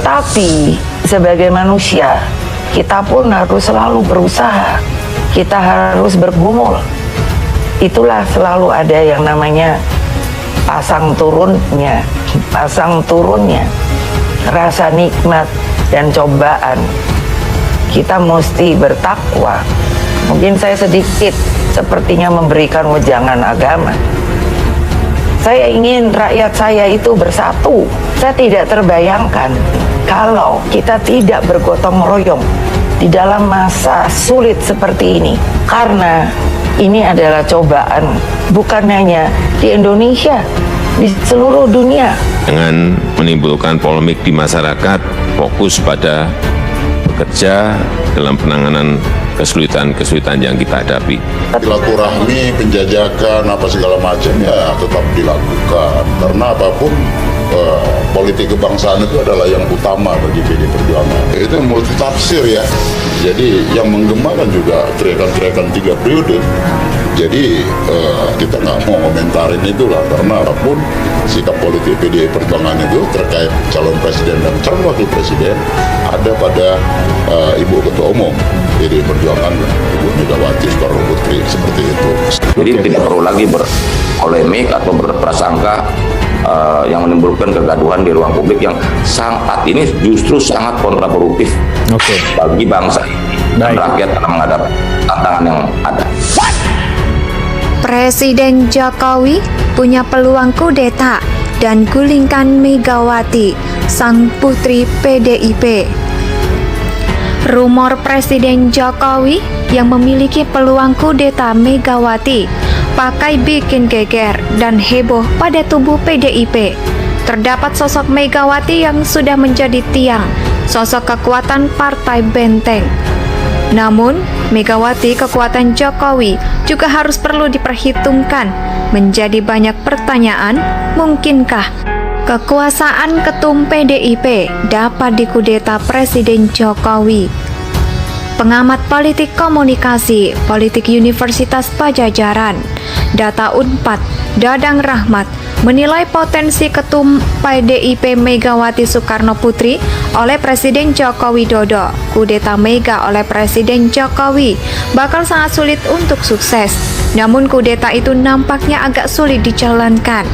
Tapi sebagai manusia, kita pun harus selalu berusaha. Kita harus bergumul. Itulah selalu ada yang namanya pasang turunnya, rasa nikmat dan cobaan. Kita mesti bertakwa. Mungkin saya sedikit sepertinya memberikan wejangan agama. Saya ingin rakyat saya itu bersatu. Saya tidak terbayangkan kalau kita tidak bergotong royong di dalam masa sulit seperti ini. Karena ini adalah cobaan bukan hanya di Indonesia, di seluruh dunia. Dengan menimbulkan polemik di masyarakat, fokus pada bekerja dalam penanganan kesulitan-kesulitan yang kita hadapi. Silaturahmi, penjajakan, apa segala macam ya tetap dilakukan. Karena apapun politik kebangsaan itu adalah yang utama bagi PD Perjuangan. Itu multi tafsir ya. Jadi yang menggema kan juga teriakan-teriakan 3 periode. Jadi kita nggak mau komentarin itulah, karena apapun sikap politik PD Perjuangan itu terkait calon presiden dan calon wakil presiden ada pada Ibu Ketua Umum PD Perjuangan, Ibu Megawati Soekarno Putri, seperti itu. Jadi tidak perlu lagi berpolemik atau berprasangka yang menimbulkan kegaduhan di ruang publik yang saat ini justru sangat kontraproduktif bagi bangsa dan rakyat dalam menghadapi tantangan yang ada. Presiden Jokowi punya peluang kudeta dan gulingkan Megawati, sang putri PDIP. Rumor Presiden Jokowi yang memiliki peluang kudeta Megawati pakai bikin geger dan heboh pada tubuh PDIP. Terdapat sosok Megawati yang sudah menjadi tiang, sosok kekuatan partai benteng. Namun, Megawati kekuatan Jokowi juga harus perlu diperhitungkan. Menjadi banyak pertanyaan, mungkinkah kekuasaan ketum PDIP dapat dikudeta Presiden Jokowi? Pengamat politik komunikasi Politik Universitas Pajajaran, Data Unpad, Dadang Rahmat, menilai potensi ketum PDIP Megawati Soekarno Putri oleh Presiden Joko Widodo, kudeta Mega oleh Presiden Jokowi bakal sangat sulit untuk sukses. Namun kudeta itu nampaknya agak sulit dijalankan.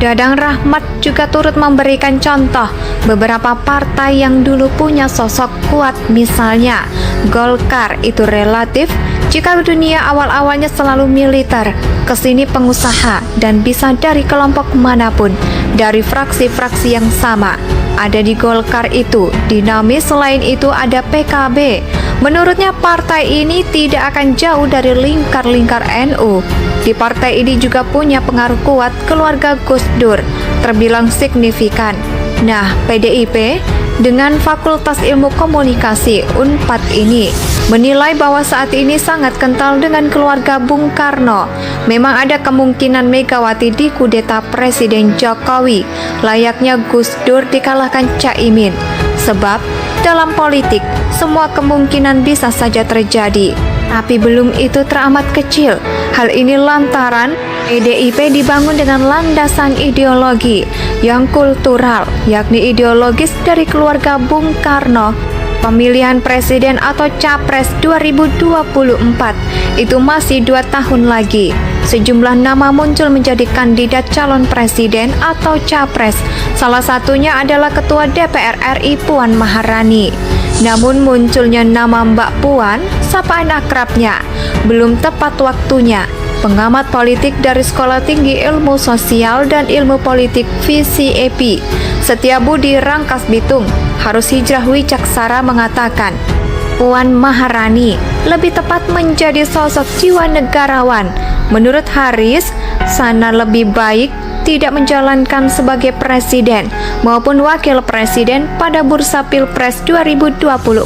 Dadang Rahmat juga turut memberikan contoh beberapa partai yang dulu punya sosok kuat, misalnya Golkar itu relatif jika dunia awal-awalnya selalu militer, kesini pengusaha dan bisa dari kelompok manapun, dari fraksi-fraksi yang sama. Ada di Golkar itu dinamis, selain itu ada PKB. Menurutnya partai ini tidak akan jauh dari lingkar-lingkar NU. Di partai ini juga punya pengaruh kuat keluarga Gus Dur, terbilang signifikan. Nah, PDIP dengan Fakultas Ilmu Komunikasi Unpad ini menilai bahwa saat ini sangat kental dengan keluarga Bung Karno. Memang ada kemungkinan Megawati dikudeta Presiden Jokowi, layaknya Gus Dur dikalahkan Caimin. Sebab dalam politik semua kemungkinan bisa saja terjadi, tapi belum itu teramat kecil. Hal ini lantaran PDIP dibangun dengan landasan ideologi yang kultural, yakni ideologis dari keluarga Bung Karno. Pemilihan presiden atau capres 2024 itu masih 2 tahun lagi. Sejumlah nama muncul menjadi kandidat calon presiden atau capres. Salah satunya adalah Ketua DPR RI Puan Maharani. Namun munculnya nama Mbak Puan, sapaan akrabnya, belum tepat waktunya. Pengamat politik dari Sekolah Tinggi Ilmu Sosial dan Ilmu Politik VCEP, Setiabudi Rangkas Bitung, Harus Hijrah Wicaksara mengatakan, Puan Maharani lebih tepat menjadi sosok jiwa negarawan. Menurut Haris, sana lebih baik tidak menjalankan sebagai presiden maupun wakil presiden pada bursa Pilpres 2024.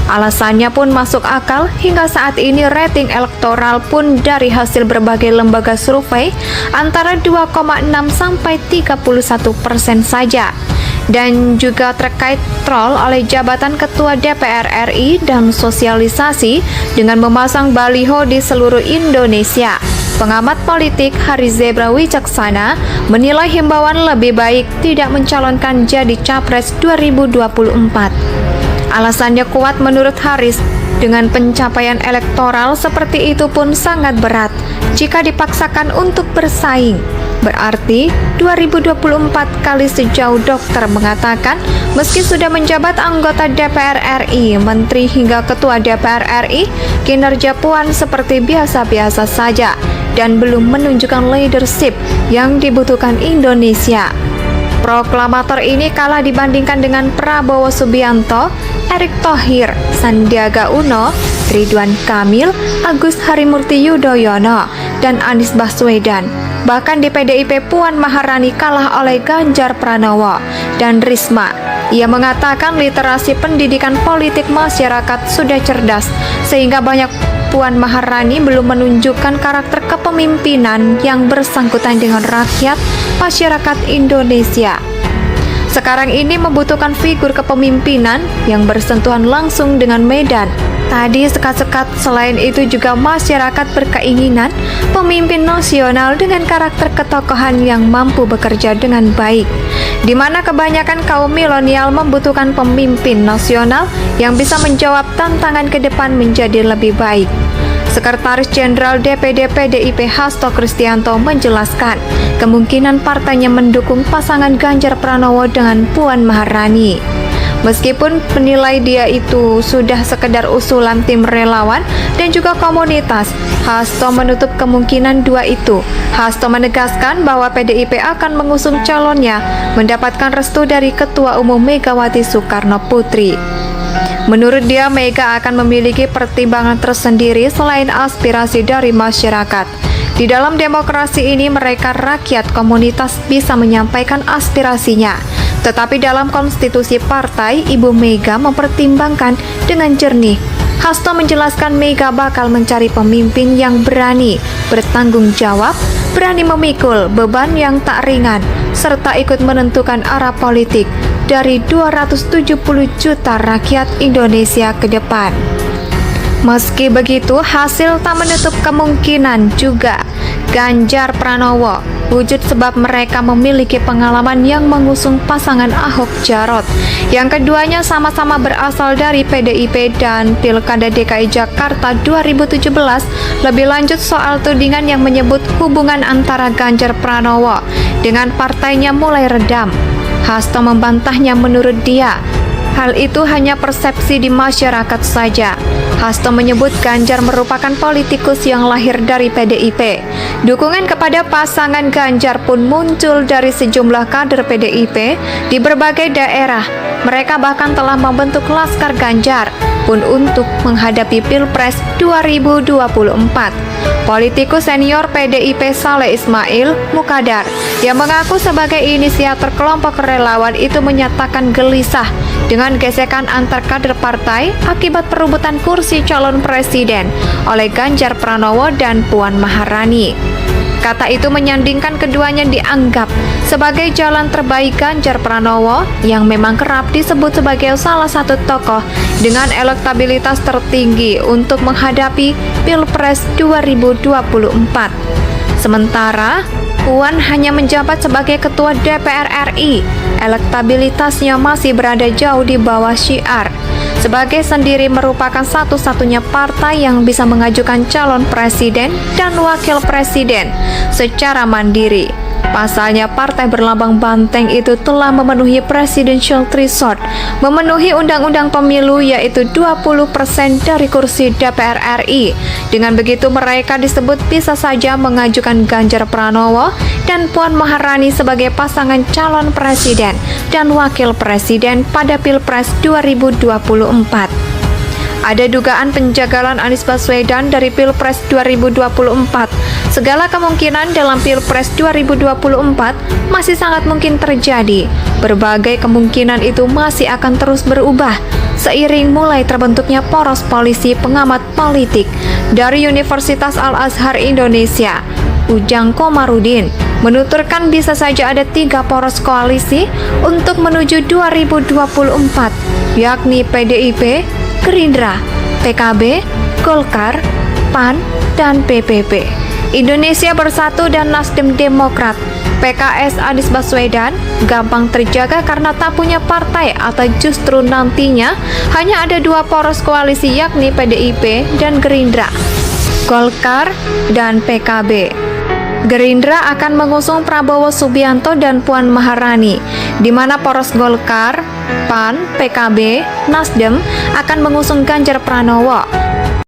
Alasannya pun masuk akal, hingga saat ini rating elektoral pun dari hasil berbagai lembaga survei antara 2,6 sampai 31% saja. Dan juga terkait troll oleh jabatan Ketua DPR RI dan sosialisasi dengan memasang baliho di seluruh Indonesia. Pengamat politik Haris Zebra Wicaksana menilai himbauan lebih baik tidak mencalonkan jadi capres 2024. Alasannya kuat menurut Haris, dengan pencapaian elektoral seperti itu pun sangat berat jika dipaksakan untuk bersaing. Berarti 2024 kali sejauh dokter mengatakan meski sudah menjabat anggota DPR RI, menteri hingga ketua DPR RI, kinerja Puan seperti biasa-biasa saja dan belum menunjukkan leadership yang dibutuhkan Indonesia. Proklamator ini kalah dibandingkan dengan Prabowo Subianto, Erick Thohir, Sandiaga Uno, Ridwan Kamil, Agus Harimurti Yudhoyono, dan Anies Baswedan. Bahkan di PDIP Puan Maharani kalah oleh Ganjar Pranowo dan Risma. Ia mengatakan literasi pendidikan politik masyarakat sudah cerdas, sehingga banyak Puan Maharani belum menunjukkan karakter kepemimpinan yang bersangkutan dengan rakyat masyarakat Indonesia. Sekarang ini membutuhkan figur kepemimpinan yang bersentuhan langsung dengan medan. Tadi sekat-sekat, selain itu juga masyarakat berkeinginan pemimpin nasional dengan karakter ketokohan yang mampu bekerja dengan baik, di mana kebanyakan kaum milenial membutuhkan pemimpin nasional yang bisa menjawab tantangan ke depan menjadi lebih baik. Sekretaris Jenderal DPD PDIP Hasto Kristianto menjelaskan kemungkinan partainya mendukung pasangan Ganjar Pranowo dengan Puan Maharani. Meskipun penilai dia itu sudah sekedar usulan tim relawan dan juga komunitas, Hasto menutup kemungkinan dua itu. Hasto menegaskan bahwa PDIP akan mengusung calonnya mendapatkan restu dari Ketua Umum Megawati Soekarno Putri. Menurut dia, Mega akan memiliki pertimbangan tersendiri selain aspirasi dari masyarakat. Di dalam demokrasi ini, mereka rakyat komunitas bisa menyampaikan aspirasinya. Tetapi dalam konstitusi partai, Ibu Mega mempertimbangkan dengan jernih. Hasto menjelaskan Mega bakal mencari pemimpin yang berani, bertanggung jawab, berani memikul beban yang tak ringan, serta ikut menentukan arah politik dari 270 juta rakyat Indonesia ke depan. Meski begitu, hasil tak menutup kemungkinan juga Ganjar Pranowo, wujud sebab mereka memiliki pengalaman yang mengusung pasangan Ahok Jarot. Yang keduanya sama-sama berasal dari PDIP dan Pilkada DKI Jakarta 2017. Lebih lanjut soal tudingan yang menyebut hubungan antara Ganjar Pranowo dengan partainya mulai redam. Hasto membantahnya. Menurut dia, hal itu hanya persepsi di masyarakat saja. Hasto menyebut Ganjar merupakan politikus yang lahir dari PDIP. Dukungan kepada pasangan Ganjar pun muncul dari sejumlah kader PDIP di berbagai daerah. Mereka bahkan telah membentuk Laskar Ganjar pun untuk menghadapi Pilpres 2024. Politikus senior PDIP Saleh Ismail Mukadar yang mengaku sebagai inisiator kelompok relawan itu menyatakan gelisah dengan gesekan antar kader partai akibat perebutan kursi calon presiden oleh Ganjar Pranowo dan Puan Maharani. Kata itu menyandingkan keduanya dianggap sebagai jalan terbaik Ganjar Pranowo yang memang kerap disebut sebagai salah satu tokoh dengan elektabilitas tertinggi untuk menghadapi Pilpres 2024. Sementara Puan hanya menjabat sebagai Ketua DPR RI, elektabilitasnya masih berada jauh di bawah Syiar. Sebagai sendiri merupakan satu-satunya partai yang bisa mengajukan calon presiden dan wakil presiden secara mandiri. Pasalnya, partai berlambang banteng itu telah memenuhi presidential threshold, memenuhi undang-undang pemilu yaitu 20% dari kursi DPR RI. Dengan begitu, mereka disebut bisa saja mengajukan Ganjar Pranowo dan Puan Maharani sebagai pasangan calon presiden dan wakil presiden pada Pilpres 2024. Ada dugaan penjagalan Anies Baswedan dari Pilpres 2024. Segala kemungkinan dalam Pilpres 2024 masih sangat mungkin terjadi. Berbagai kemungkinan itu masih akan terus berubah seiring mulai terbentuknya poros koalisi pengamat politik dari Universitas Al-Azhar Indonesia. Ujang Komarudin menuturkan bisa saja ada 3 poros koalisi untuk menuju 2024, yakni PDIP, Gerindra, PKB, Golkar, PAN, dan PPP. Indonesia Bersatu dan Nasdem Demokrat, PKS Anies Baswedan gampang terjaga karena tak punya partai atau justru nantinya hanya ada dua poros koalisi yakni PDIP dan Gerindra, Golkar dan PKB. Gerindra akan mengusung Prabowo Subianto dan Puan Maharani, di mana poros Golkar, PAN, PKB, Nasdem akan mengusung Ganjar Pranowo.